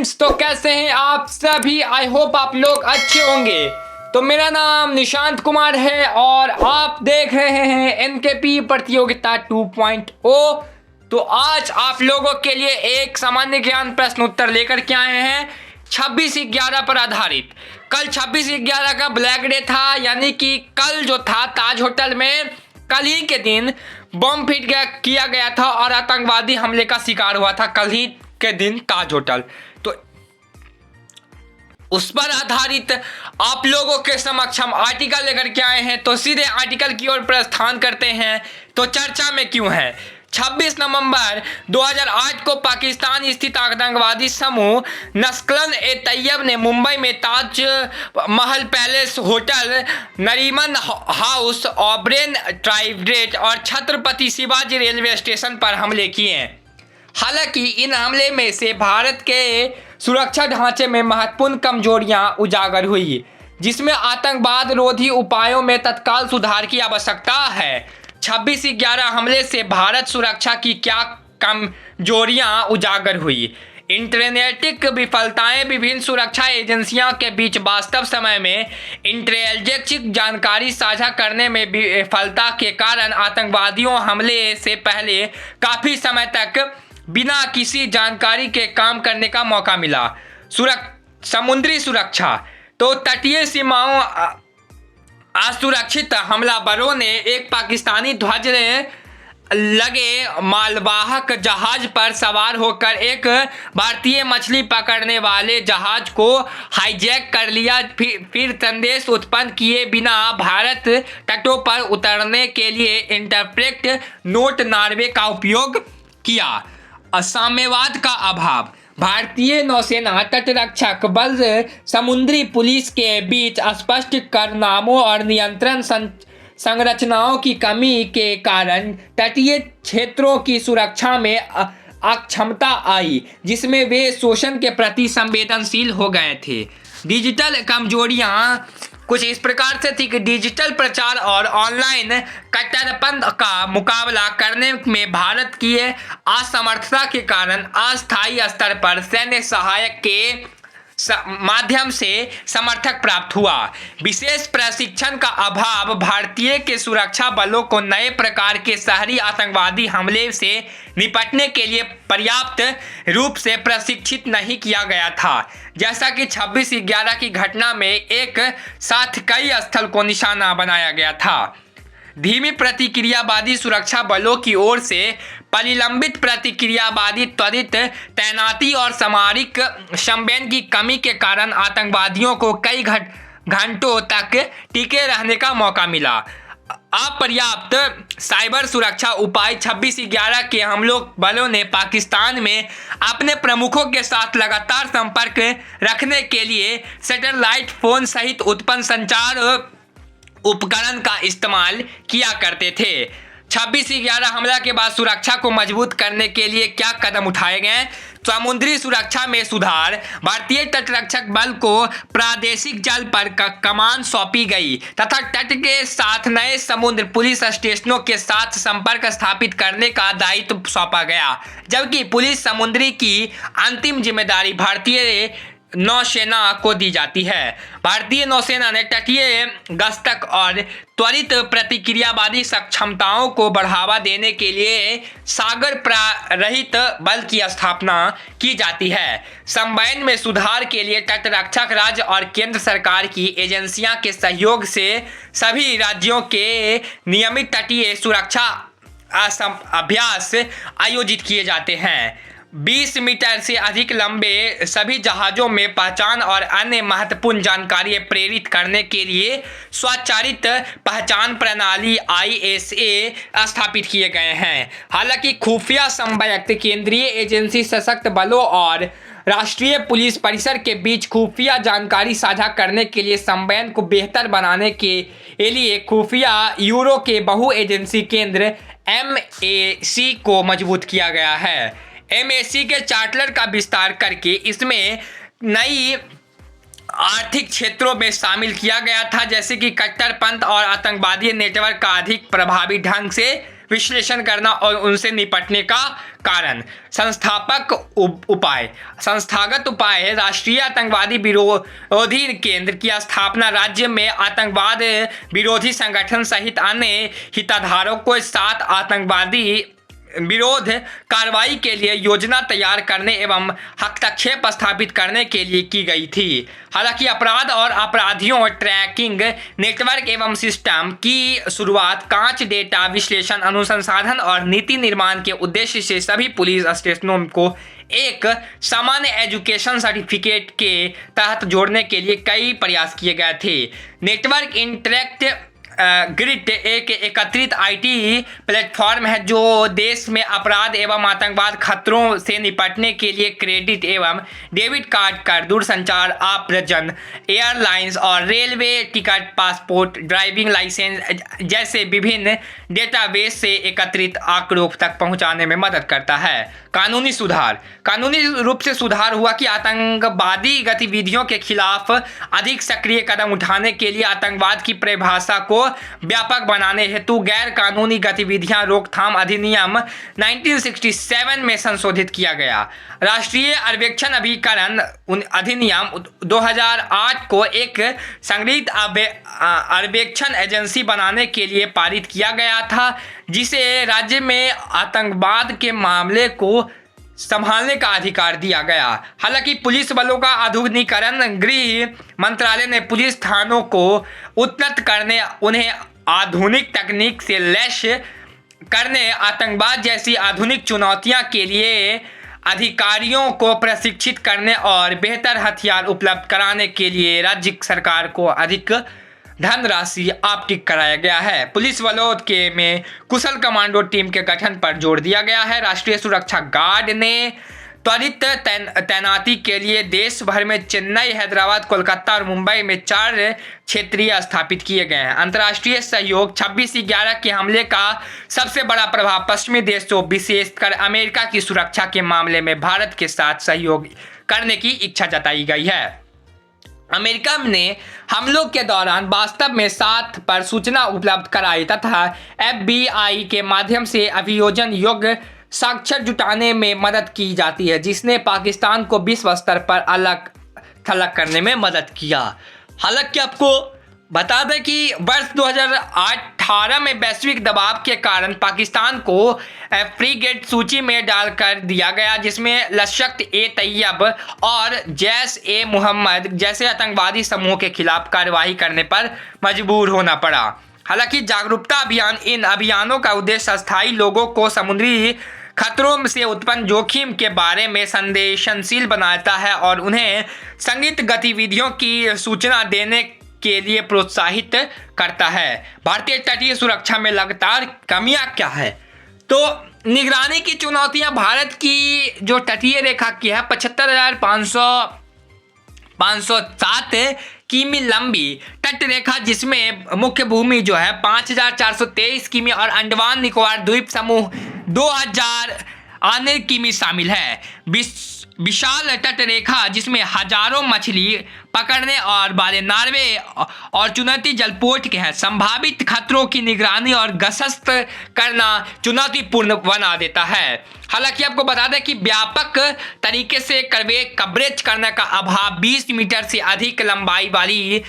Friends, तो कैसे हैं आप सभी। आई होप आप लोग अच्छे होंगे। तो मेरा नाम निशांत कुमार है और आप देख रहे हैं एनकेपी प्रतियोगिता 2.0। तो आज आप लोगों के लिए एक सामान्य ज्ञान प्रश्न उत्तर लेकर के आए हैं 26/11 पर आधारित। कल 26/11 का ब्लैक डे था, यानी कि कल जो था ताज होटल में कल ही के दिन बम किया गया था और आतंकवादी हमले का शिकार हुआ था कल ही के दिन ताज होटल। तो उस पर आधारित आप लोगों के समक्ष हम आर्टिकल लेकर के आए हैं। तो सीधे आर्टिकल की ओर प्रस्थान करते हैं। तो चर्चा में क्यों है। 26 नवंबर 2008 को पाकिस्तान स्थित आतंकवादी समूह लश्कर-ए-तैयबा ने मुंबई में Taj Mahal palace hotel, Nariman house, Oberoi Trident और छत्रपति शिवाजी रेलवे स्टेशन पर हमले किए हैं। हालांकि इन हमले में से भारत के सुरक्षा ढांचे में महत्वपूर्ण कमजोरियां उजागर हुई, जिसमें आतंकवाद रोधी उपायों में तत्काल सुधार की आवश्यकता है। 26/11 हमले से भारत सुरक्षा की क्या कमजोरियां उजागर हुई। इंटरनेटिक विफलताएं विभिन्न सुरक्षा एजेंसियों के बीच वास्तव समय में इंटेलिजेंस जानकारी साझा करने में विफलता के कारण आतंकवादियों हमले से पहले काफी समय तक बिना किसी जानकारी के काम करने का मौका मिला। समुद्री सुरक्षा। तो तटीय सीमाओं असुरक्षित हमलावरों ने एक पाकिस्तानी ध्वज लगे मालवाहक जहाज पर सवार होकर एक भारतीय मछली पकड़ने वाले जहाज को हाईजैक कर लिया। फिर संदेश उत्पन्न किए बिना भारत तटों पर उतरने के लिए इंटरप्रेट नोट नार्वे का उपयोग किया। साम्यवाद का अभाव। भारतीय नौसेना, तटरक्षक बल, समुद्री पुलिस के बीच स्पष्ट कारनामों और नियंत्रण संरचनाओं की कमी के कारण तटीय क्षेत्रों की सुरक्षा में अक्षमता आई, जिसमें वे शोषण के प्रति संवेदनशील हो गए थे। डिजिटल कमजोरियां कुछ इस प्रकार से थी कि डिजिटल प्रचार और ऑनलाइन कट्टरपंथ का मुकाबला करने में भारत की असमर्थता के कारण अस्थायी स्तर पर सैन्य सहायक के माध्यम से समर्थक प्राप्त हुआ। विशेष प्रशिक्षण का अभाव। भारतीय के सुरक्षा बलों को नए प्रकार के शहरी आतंकवादी हमले से निपटने के लिए पर्याप्त रूप से प्रशिक्षित नहीं किया गया था, जैसा कि 26/11 की घटना में एक साथ कई स्थल को निशाना बनाया गया था। धीमी प्रतिक्रियावादी सुरक्षा बलों की ओर से परिलंबित प्रतिक्रियावादी त्वरित तैनाती और सामरिक संवेदन की कमी के कारण आतंकवादियों को कई घंटों तक टिके रहने का मौका मिला। अपर्याप्त साइबर सुरक्षा उपाय। 26/11 के हमलों बलों ने पाकिस्तान में अपने प्रमुखों के साथ लगातार संपर्क रखने के लिए सैटेलाइट फोन सहित उत्पन्न संचार उपकरण का इस्तेमाल किया करते थे। 26/11 हमला के बाद सुरक्षा को मजबूत करने के लिए क्या कदम उठाए गए। समुद्री सुरक्षा में सुधार। भारतीय तटरक्षक बल को प्रादेशिक जल पर कमान सौंपी गई तथा तट के साथ नए समुद्र पुलिस स्टेशनों के साथ संपर्क स्थापित करने का दायित्व सौंपा गया, जबकि पुलिस समुद्री की अंतिम जिम्मेदारी भारतीय नौसेना को दी जाती है। भारतीय नौसेना ने तटीय गश्त और त्वरित प्रतिक्रियावादी क्षमताओं को बढ़ावा देने के लिए सागर रहित बल की स्थापना की जाती है। संवेदन में सुधार के लिए तटरक्षक राज्य और केंद्र सरकार की एजेंसियों के सहयोग से सभी राज्यों के नियमित तटीय सुरक्षा अभ्यास आयोजित किए जाते हैं। 20 मीटर से अधिक लंबे सभी जहाज़ों में पहचान और अन्य महत्वपूर्ण जानकारी प्रेरित करने के लिए स्वचालित पहचान प्रणाली ISA स्थापित किए गए हैं। हालांकि खुफिया संयुक्त केंद्रीय एजेंसी सशक्त बलों और राष्ट्रीय पुलिस परिसर के बीच खुफिया जानकारी साझा करने के लिए संवेदन को बेहतर बनाने के लिए खुफिया यूरो के बहु एजेंसी केंद्र MAC को मजबूत किया गया है। MAC के चार्टर का विस्तार करके इसमें नई आर्थिक क्षेत्रों में शामिल किया गया था, जैसे कि कट्टरपंथ और आतंकवादी नेटवर्क का अधिक प्रभावी ढंग से विश्लेषण करना और उनसे निपटने का कारण। संस्थागत उपाय है राष्ट्रीय आतंकवादी विरोधी केंद्र की स्थापना, राज्य में आतंकवाद विरोधी संगठन सहित अन्य हितधारकों के साथ आतंकवादी विरोध कार्रवाई के लिए योजना तैयार करने एवं हस्तक्षेप स्थापित करने के लिए की गई थी। हालांकि अपराध और अपराधियों ट्रैकिंग नेटवर्क एवं सिस्टम की शुरुआत कांच डेटा विश्लेषण, अनुसंधान और नीति निर्माण के उद्देश्य से सभी पुलिस स्टेशनों को एक सामान्य एजुकेशन सर्टिफिकेट के तहत जोड़ने के लिए कई प्रयास किए गए थे। नेटवर्क इंटरेक्ट ग्रिड एक एकत्रित आईटी प्लेटफॉर्म है जो देश में अपराध एवं आतंकवाद खतरों से निपटने के लिए क्रेडिट एवं डेबिट कार्ड कर, दूरसंचार आव्रजन, एयरलाइंस और railway ticket, passport, driving licence जैसे विभिन्न डेटाबेस से एकत्रित आंकड़ों तक पहुंचाने में मदद करता है। कानूनी सुधार। कानूनी रूप से सुधार हुआ कि आतंकवादी गतिविधियों के खिलाफ अधिक सक्रिय कदम उठाने के लिए आतंकवाद की परिभाषा को व्यापक बनाने हेतु गैर कानूनी गतिविधियां रोकथाम अधिनियम 1967 में संशोधित किया गया। राष्ट्रीय अन्वेषण अभिकरण अधिनियम 2008 को एक संगठित अन्वेषण एजेंसी बनाने के लिए पारित किया गया था, जिसे राज्य में आतंकवाद के मामले को संभालने का अधिकार दिया गया। हालांकि पुलिस बलों का आधुनिकीकरण, गृह मंत्रालय ने पुलिस थानों को उन्नत करने, उन्हें आधुनिक तकनीक से लैस करने, आतंकवाद जैसी आधुनिक चुनौतियों के लिए अधिकारियों को प्रशिक्षित करने और बेहतर हथियार उपलब्ध कराने के लिए राज्य सरकार को अधिक धनराशि आवंटित कराया गया है। पुलिस बलों के में कुशल कमांडो टीम के गठन पर जोर दिया गया है। राष्ट्रीय सुरक्षा गार्ड ने त्वरित तैनाती के लिए देश भर में चेन्नई, हैदराबाद, कोलकाता और मुंबई में 4 क्षेत्रीय स्थापित किए गए हैं। अंतर्राष्ट्रीय सहयोग। 26/11 के हमले का सबसे बड़ा प्रभाव पश्चिमी देशों, विशेषकर अमेरिका की सुरक्षा के मामले में भारत के साथ सहयोग करने की इच्छा जताई गई है। अमेरिका ने हमलों के दौरान वास्तव में साथ पर सूचना उपलब्ध कराई तथा FBI के माध्यम से अभियोजन योग्य साक्ष्य जुटाने में मदद की जाती है, जिसने पाकिस्तान को विश्व स्तर पर अलग थलग करने में मदद किया। हालांकि आपको बता दें कि वर्ष 2018 में वैश्विक दबाव के कारण पाकिस्तान को फ्रीगेट सूची में डालकर दिया गया, जिसमें लश्कर-ए-तैयब और जैश-ए-मोहम्मद जैसे आतंकवादी समूह के खिलाफ कार्रवाई करने पर मजबूर होना पड़ा। हालांकि जागरूकता अभियान, इन अभियानों का उद्देश्य अस्थायी लोगों को समुद्री खतरों से उत्पन्न जोखिम के बारे में संवेदनशील बनाता है और उन्हें संदिग्ध गतिविधियों की सूचना देने के लिए प्रोत्साहित करता है। भारतीय तटीय सुरक्षा में लगातार कमियां क्या है? तो निगरानी की चुनौतियां। भारत की जो तटीय रेखा की है 75,507 किमी लंबी तट रेखा, जिसमें मुख्य भूमि जो है 5,423 किमी और अंडमान निकोबार द्वीप समूह 2,000 अन्य किमी शामिल है। विशाल तट रेखा जिसमें हजारों मछली पकड़ने और वाले नार्वे और चुनौती जलपोत के हैं। संभावित खतरों की निगरानी और गश्त करना चुनौतीपूर्ण बना देता है। हालांकि आपको बता दें कि व्यापक तरीके से कवरेज करने का अभाव 20 मीटर से अधिक लंबाई वाली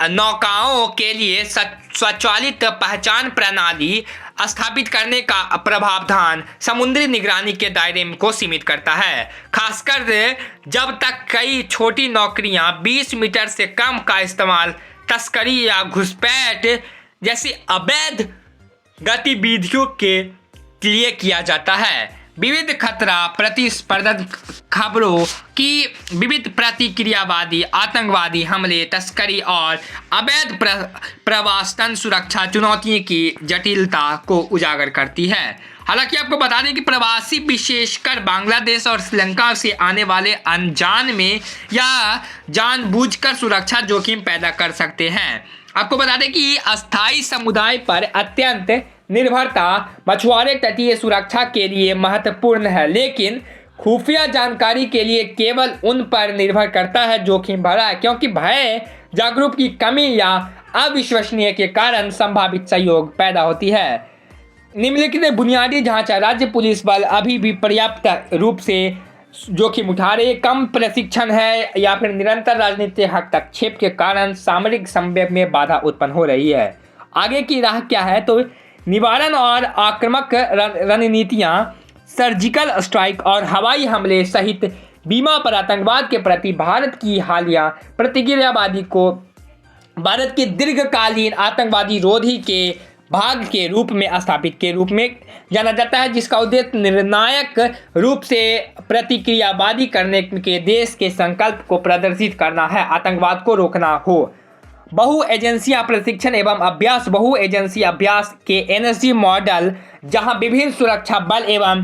नौकाओं के लिए स्वचालित पहचान प्रणाली स्थापित करने का प्रावधान समुद्री निगरानी के दायरे को सीमित करता है, खासकर जब तक कई छोटी नौकरियां 20 मीटर से कम का इस्तेमाल तस्करी या घुसपैठ जैसी अवैध गतिविधियों के लिए किया जाता है। विविध खतरा प्रतिस्पर्धा खबरों की विविध प्रतिक्रियावादी, आतंकवादी हमले, तस्करी और अवैध प्रवासन सुरक्षा चुनौतियों की जटिलता को उजागर करती है। हालांकि आपको बता दें कि प्रवासी विशेषकर बांग्लादेश और श्रीलंका से आने वाले अनजान में या जानबूझकर सुरक्षा जोखिम पैदा कर सकते हैं। आपको बता दें कि अस्थायी समुदाय पर अत्यंत निर्भरता मछुआरे तटीय सुरक्षा के लिए महत्वपूर्ण है, लेकिन खुफिया जानकारी के लिए केवल उन पर निर्भर करता है जोखिम भरा है, क्योंकि भय, जागरूक की कमी या अविश्वसनीय के कारण संभावित सहयोग पैदा होती है। निम्नलिखित बुनियादी ढांचा राज्य पुलिस बल अभी भी पर्याप्त रूप से जोखिम उठा रहे, कम प्रशिक्षण है या फिर निरंतर राजनीतिक हस्तक्षेप के कारण सामरिक संवेग में बाधा उत्पन्न हो रही है। आगे की राह क्या है? तो निवारण और आक्रामक रणनीतियां, सर्जिकल स्ट्राइक और हवाई हमले सहित बीमा पर आतंकवाद के प्रति भारत की हालिया प्रतिक्रियावादी को भारत के दीर्घकालीन आतंकवादी रोधी के भाग के रूप में स्थापित के रूप में जाना जाता है, जिसका उद्देश्य निर्णायक रूप से प्रतिक्रियावादी करने के देश के संकल्प को प्रदर्शित करना है, आतंकवाद को रोकना हो। बहु एजेंसियां प्रशिक्षण एवं अभ्यास, बहु एजेंसी अभ्यास के एनएसजी मॉडल, जहां विभिन्न सुरक्षा बल एवं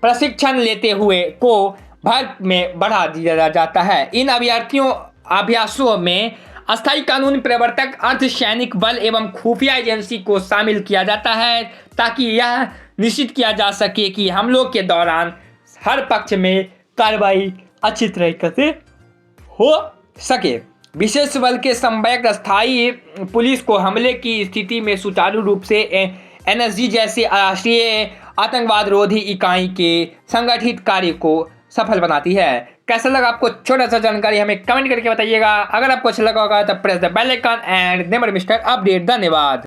प्रशिक्षण लेते हुए को भर में बढ़ा दिया जाता है। इन अभ्यासों में अस्थायी कानून प्रवर्तक, अर्धसैनिक बल एवं खुफिया एजेंसी को शामिल किया जाता है, ताकि यह निश्चित किया जा सके कि हमलों के दौरान हर पक्ष में कार्रवाई अच्छी तरीके से हो सके। विशेष बल के समन्वयक स्थायी पुलिस को हमले की स्थिति में सुचारू रूप से एनएसजी जैसे राष्ट्रीय आतंकवाद रोधी इकाई के संगठित कार्य को सफल बनाती है। कैसा लगा आपको छोटा सा जानकारी, हमें कमेंट करके बताइएगा। अगर आपको अच्छा लगा होगा तो press the bell icon and never miss update. धन्यवाद।